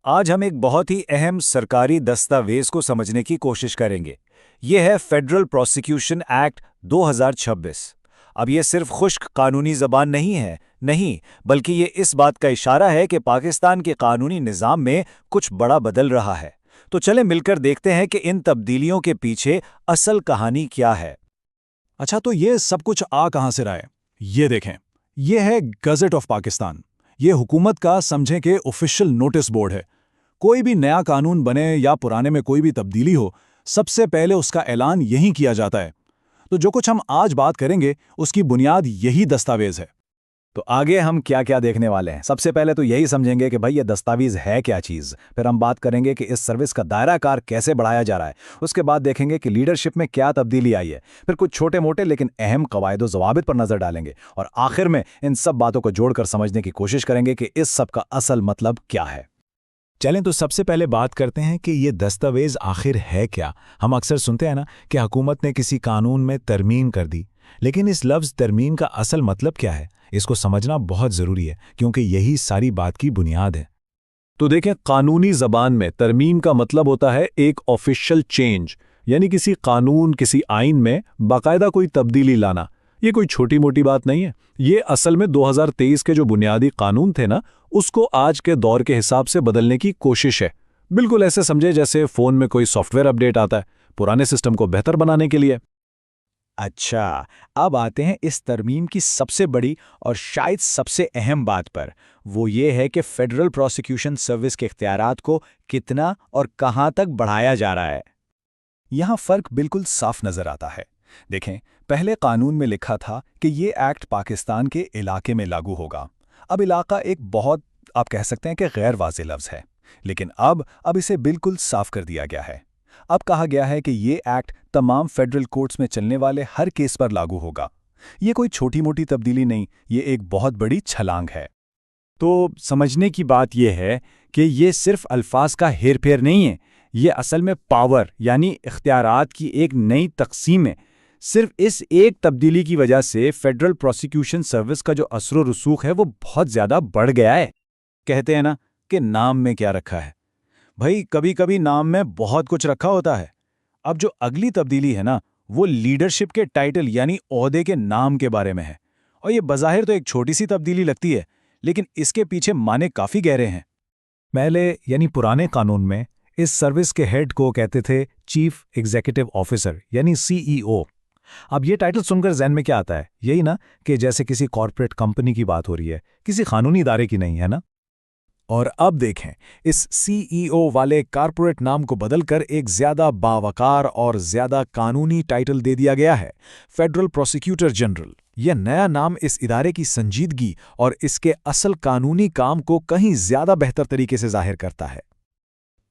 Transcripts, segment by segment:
آج ہم ایک بہت ہی اہم سرکاری دستاویز کو سمجھنے کی کوشش کریں گے۔ یہ ہے فیڈرل پروسیکیوشن ایکٹ 2026۔ اب یہ صرف خشک قانونی زبان نہیں ہے، نہیں، بلکہ یہ اس بات کا اشارہ ہے کہ پاکستان کے قانونی نظام میں کچھ بڑا بدل رہا ہے۔ تو چلیں مل کر دیکھتے ہیں کہ ان تبدیلیوں کے پیچھے اصل کہانی کیا ہے۔ اچھا، تو یہ سب کچھ کہاں سے رہا ہے؟ یہ دیکھیں، یہ ہے گزٹ آف پاکستان۔ یہ حکومت کا سمجھیں کہ آفیشیل نوٹس بورڈ ہے۔ کوئی بھی نیا قانون بنے یا پرانے میں کوئی بھی تبدیلی ہو، سب سے پہلے اس کا اعلان یہیں کیا جاتا ہے۔ تو جو کچھ ہم آج بات کریں گے اس کی بنیاد یہی دستاویز ہے۔ تو آگے ہم کیا کیا دیکھنے والے ہیں؟ سب سے پہلے تو یہی سمجھیں گے کہ بھائی یہ دستاویز ہے کیا چیز، پھر ہم بات کریں گے کہ اس سروس کا دائرہ کار کیسے بڑھایا جا رہا ہے، اس کے بعد دیکھیں گے کہ لیڈرشپ میں کیا تبدیلی آئی ہے، پھر کچھ چھوٹے موٹے لیکن اہم قواعد و ضوابط پر نظر ڈالیں گے، اور آخر میں ان سب باتوں کو جوڑ کر سمجھنے کی کوشش کریں گے کہ اس سب کا اصل مطلب کیا ہے۔ چلیں تو سب سے پہلے بات کرتے ہیں کہ یہ دستاویز آخر ہے کیا۔ ہم اکثر سنتے ہیں نا کہ حکومت نے کسی قانون میں ترمیم کر دی، لیکن اس لفظ ترمیم کا اصل مطلب کیا ہے؟ اس کو سمجھنا بہت ضروری ہے، کیونکہ یہی ساری بات کی بنیاد ہے۔ تو دیکھیں، قانونی زبان میں ترمیم کا مطلب ہوتا ہے ایک آفیشیل چینج، یعنی کسی قانون، کسی آئین میں باقاعدہ کوئی تبدیلی لانا۔ یہ کوئی چھوٹی موٹی بات نہیں ہے، یہ اصل میں 2023 کے جو بنیادی قانون تھے نا، اس کو آج کے دور کے حساب سے بدلنے کی کوشش ہے۔ بالکل ایسے سمجھے جیسے فون میں کوئی سافٹ ویئر اپڈیٹ آتا ہے پرانے سسٹم کو بہتر بنانے کے لیے۔ اچھا، اب آتے ہیں اس ترمیم کی سب سے بڑی اور شاید سب سے اہم بات پر۔ وہ یہ ہے کہ فیڈرل پروسیکیوشن سروس کے اختیارات کو کتنا اور کہاں تک بڑھایا جا رہا ہے۔ یہاں فرق بالکل صاف نظر آتا ہے۔ دیکھیں، پہلے قانون میں لکھا تھا کہ یہ ایکٹ پاکستان کے علاقے میں لاگو ہوگا۔ اب علاقہ ایک بہت، آپ کہہ سکتے ہیں کہ غیر واضح لفظ ہے، لیکن اب اسے بالکل صاف کر دیا گیا ہے۔ اب کہا گیا ہے کہ یہ ایکٹ تمام فیڈرل کورٹس میں چلنے والے ہر کیس پر لاگو ہوگا۔ یہ کوئی چھوٹی موٹی تبدیلی نہیں، یہ ایک بہت بڑی چھلانگ ہے۔ تو سمجھنے کی بات یہ ہے کہ یہ صرف الفاظ کا ہیر پھیر نہیں ہے، یہ اصل میں پاور یعنی اختیارات کی ایک نئی تقسیم ہے۔ صرف اس ایک تبدیلی کی وجہ سے فیڈرل پروسیکیوشن سروس کا جو اثر و رسوخ ہے وہ بہت زیادہ بڑھ گیا ہے۔ کہتے ہیں نا کہ نام میں کیا رکھا ہے؟ بھائی کبھی کبھی نام میں بہت کچھ رکھا ہوتا ہے۔ اب جو اگلی تبدیلی ہے نا، وہ لیڈرشپ کے ٹائٹل یعنی عہدے کے نام کے بارے میں ہے، اور یہ بظاہر تو ایک چھوٹی سی تبدیلی لگتی ہے، لیکن اس کے پیچھے معنی کافی گہرے ہیں۔ پہلے یعنی پرانے قانون میں اس سروس کے ہیڈ کو کہتے تھے چیف ایگزیکٹو آفیسر یعنی CEO۔ اب یہ ٹائٹل سن کر ذہن میں کیا آتا ہے؟ یہی نا کہ جیسے کسی کارپوریٹ کمپنی کی بات ہو رہی ہے، کسی قانونی ادارے کی نہیں، ہے نا؟ اور اب دیکھیں، اس CEO والے کارپوریٹ نام کو بدل کر ایک زیادہ باوقار اور زیادہ قانونی ٹائٹل دے دیا گیا ہے، فیڈرل پروسیکیوٹر جنرل۔ یہ نیا نام اس ادارے کی سنجیدگی اور اس کے اصل قانونی کام کو کہیں زیادہ بہتر طریقے سے ظاہر کرتا ہے۔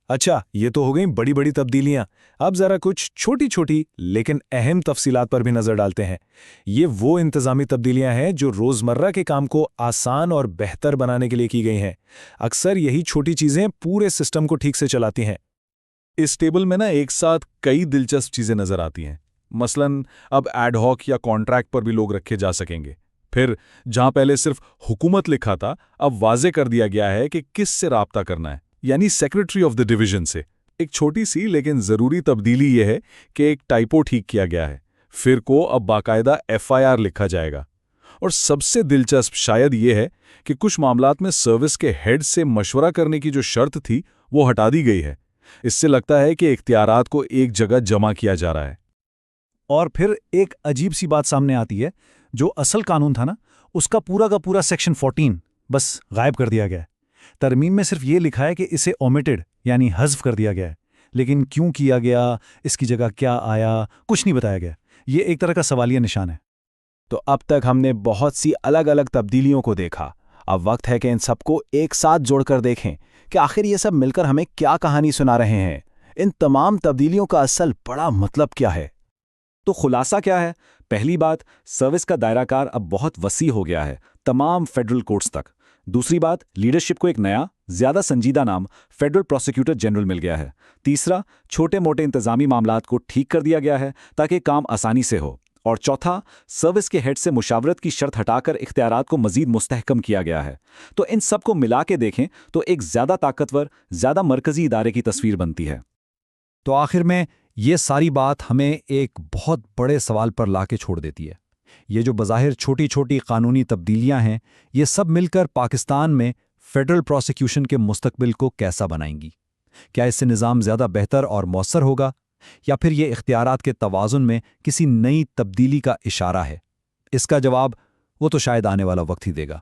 اچھا، یہ تو ہو گئیں بڑی بڑی تبدیلیاں۔ اب ذرا کچھ چھوٹی چھوٹی لیکن اہم تفصیلات پر بھی نظر ڈالتے ہیں۔ یہ وہ انتظامی تبدیلیاں ہیں جو روزمرہ کے کام کو آسان اور بہتر بنانے کے لیے کی گئی ہیں۔ اکثر یہی چھوٹی چیزیں پورے سسٹم کو ٹھیک سے چلاتی ہیں۔ اس ٹیبل میں نا ایک ساتھ کئی دلچسپ چیزیں نظر آتی ہیں۔ مثلاً اب ایڈ ہاک یا کانٹریکٹ پر بھی لوگ رکھے جا سکیں گے۔ پھر جہاں پہلے صرف حکومت لکھا تھا، اب واضح کر دیا گیا ہے کہ کس سے رابطہ کرنا ہے، یعنی سیکریٹری آف دی ڈویژن سے۔ ایک چھوٹی سی لیکن ضروری تبدیلی یہ ہے کہ ایک ٹائپو ٹھیک کیا گیا ہے، پھر کو اب باقاعدہ FIR لکھا جائے گا۔ اور سب سے دلچسپ شاید یہ ہے کہ کچھ معاملات میں سروس کے ہیڈ سے مشورہ کرنے کی جو شرط تھی وہ ہٹا دی گئی ہے۔ اس سے لگتا ہے کہ اختیارات کو ایک جگہ جمع کیا جا رہا ہے۔ اور پھر ایک عجیب سی بات سامنے آتی ہے، جو اصل قانون تھا نا، اس کا پورا سیکشن 14 بس غائب کر دیا گیا ہے۔ ترمیم میں صرف یہ لکھا ہے کہ اسے اومیٹڈ یعنی حذف کر دیا گیا ہے، لیکن کیوں کیا گیا، اس کی جگہ کیا آیا، کچھ نہیں بتایا گیا۔ یہ ایک طرح کا سوالیہ نشان ہے۔ تو اب تک ہم نے بہت سی الگ الگ تبدیلیوں کو دیکھا۔ اب وقت ہے کہ ان سب کو ایک ساتھ جوڑ کر دیکھیں کہ آخر یہ سب مل کر ہمیں کیا کہانی سنا رہے ہیں۔ ان تمام تبدیلیوں کا اصل بڑا مطلب کیا ہے؟ تو خلاصہ کیا ہے؟ پہلی بات، سروس کا دائرہ کار اب بہت وسیع ہو گیا ہے، تمام فیڈرل کورٹس تک۔ دوسری بات، لیڈرشپ کو ایک نیا، زیادہ سنجیدہ نام فیڈرل پروسیکیوٹر جنرل مل گیا ہے۔ تیسرا، چھوٹے موٹے انتظامی معاملات کو ٹھیک کر دیا گیا ہے تاکہ کام آسانی سے ہو۔ اور چوتھا، سروس کے ہیڈ سے مشاورت کی شرط ہٹا کر اختیارات کو مزید مستحکم کیا گیا ہے۔ تو ان سب کو ملا کے دیکھیں تو ایک زیادہ طاقتور، زیادہ مرکزی ادارے کی تصویر بنتی ہے۔ تو آخر میں یہ ساری بات ہمیں ایک بہت بڑے سوال پر لا کے چھوڑ دیتی ہے۔ یہ جو بظاہر چھوٹی چھوٹی قانونی تبدیلیاں ہیں، یہ سب مل کر پاکستان میں فیڈرل پروسیکیوشن کے مستقبل کو کیسا بنائیں گی؟ کیا اس سے نظام زیادہ بہتر اور مؤثر ہوگا، یا پھر یہ اختیارات کے توازن میں کسی نئی تبدیلی کا اشارہ ہے؟ اس کا جواب وہ تو شاید آنے والا وقت ہی دے گا۔